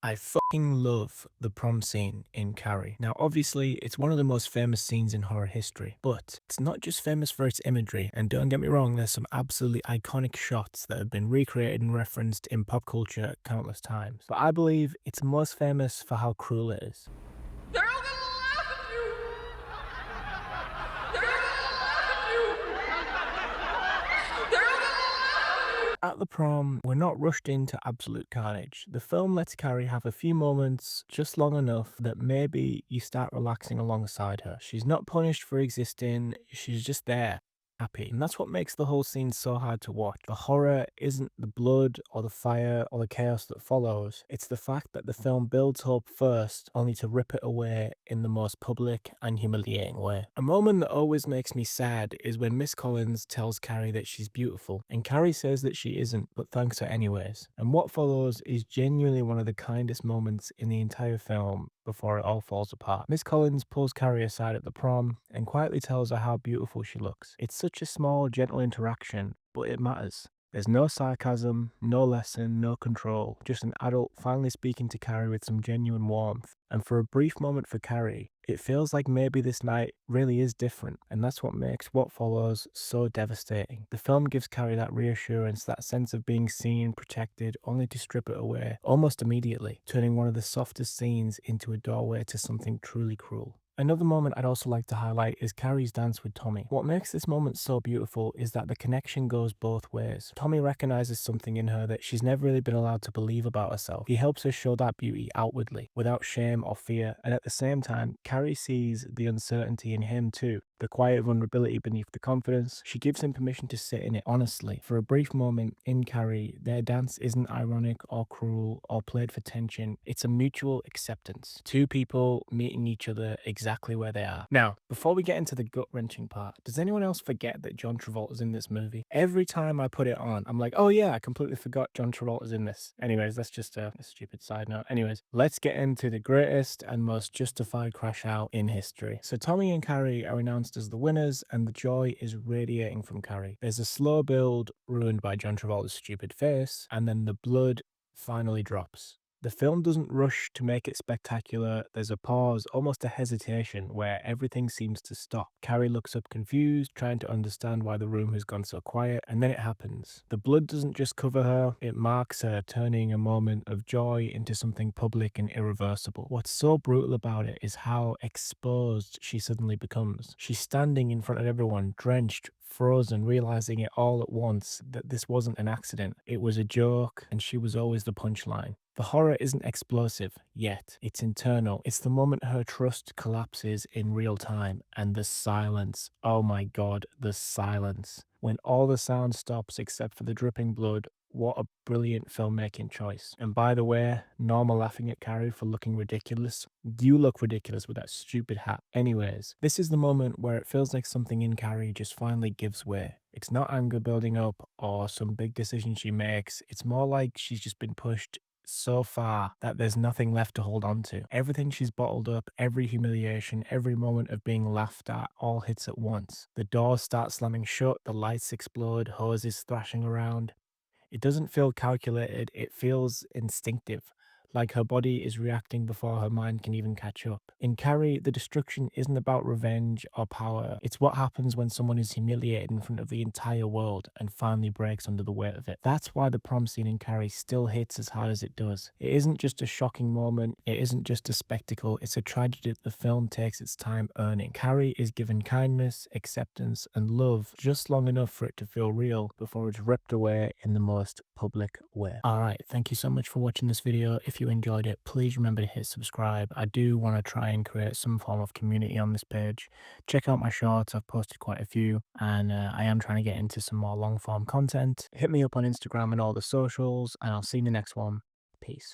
I fucking love the prom scene in Carrie. Now, obviously, it's one of the most famous scenes in horror history, but it's not just famous for its imagery. And don't get me wrong, there's some absolutely iconic shots that have been recreated and referenced in pop culture countless times. But I believe it's most famous for how cruel it is. They're all gonna laugh at you! They're all gonna laugh at you! They're all gonna laugh! At the prom, we're not rushed into absolute carnage. The film lets Carrie have a few moments just long enough that maybe you start relaxing alongside her. She's not punished for existing, she's just there, happy. And that's what makes the whole scene so hard to watch. The horror isn't the blood or the fire or the chaos that follows, it's the fact that the film builds hope first, only to rip it away in the most public and humiliating way. A moment that always makes me sad is when Miss Collins tells Carrie that she's beautiful, and Carrie says that she isn't, but thanks her anyways. And what follows is genuinely one of the kindest moments in the entire film before it all falls apart. Miss Collins pulls Carrie aside at the prom and quietly tells her how beautiful she looks. It's such a small, gentle interaction, but it matters. There's no sarcasm, no lesson, no control, just an adult finally speaking to Carrie with some genuine warmth. And for a brief moment for Carrie, it feels like maybe this night really is different, and that's what makes what follows so devastating. The film gives Carrie that reassurance, that sense of being seen, protected, only to strip it away almost immediately, turning one of the softest scenes into a doorway to something truly cruel. Another moment I'd also like to highlight is Carrie's dance with Tommy. What makes this moment so beautiful is that the connection goes both ways. Tommy recognizes something in her that she's never really been allowed to believe about herself. He helps her show that beauty outwardly, without shame or fear, and at the same time, Carrie sees the uncertainty in him too. The quiet vulnerability beneath the confidence. She gives him permission to sit in it honestly. For a brief moment in Carrie, their dance isn't ironic or cruel or played for tension. It's a mutual acceptance. Two people meeting each other exactly where they are. Now, before we get into the gut-wrenching part, does anyone else forget that John Travolta's in this movie? Every time I put it on, I'm like, oh yeah, I completely forgot John Travolta's in this. Anyways, that's just a stupid side note. Anyways, let's get into the greatest and most justified crash out in history. So Tommy and Carrie are announced as the winners, and the joy is radiating from Carrie. There's a slow build ruined by John Travolta's stupid face, and then the blood finally drops. The film doesn't rush to make it spectacular. There's a pause, almost a hesitation, where everything seems to stop. Carrie looks up confused, trying to understand why the room has gone so quiet, and then it happens. The blood doesn't just cover her, it marks her, turning a moment of joy into something public and irreversible. What's so brutal about it is how exposed she suddenly becomes. She's standing in front of everyone, drenched, frozen, realizing it all at once that this wasn't an accident. It was a joke, and she was always the punchline. The horror isn't explosive yet, it's internal. It's the moment her trust collapses in real time, and the silence. Oh my god, the silence. When all the sound stops except for the dripping blood, what a brilliant filmmaking choice. And by the way, Norma laughing at Carrie for looking ridiculous. You look ridiculous with that stupid hat. Anyways, this is the moment where it feels like something in Carrie just finally gives way. It's not anger building up or some big decision she makes. It's more like she's just been pushed so far that there's nothing left to hold on to. Everything she's bottled up, every humiliation, every moment of being laughed at, all hits at once. The doors start slamming shut, the lights explode, hoses thrashing around. It doesn't feel calculated, it feels instinctive, like her body is reacting before her mind can even catch up. In Carrie, the destruction isn't about revenge or power, it's what happens when someone is humiliated in front of the entire world and finally breaks under the weight of it. That's why the prom scene in Carrie still hits as hard as it does. It isn't just a shocking moment, it isn't just a spectacle, it's a tragedy that the film takes its time earning. Carrie is given kindness, acceptance, and love just long enough for it to feel real before it's ripped away in the most public way. Alright, thank you so much for watching this video. If you enjoyed it, please remember to hit subscribe. I do want to try and create some form of community on this page. Check out my shorts, I've posted quite a few, and I am trying to get into some more long form content. Hit me up on Instagram and all the socials, and I'll see you in the next one. Peace.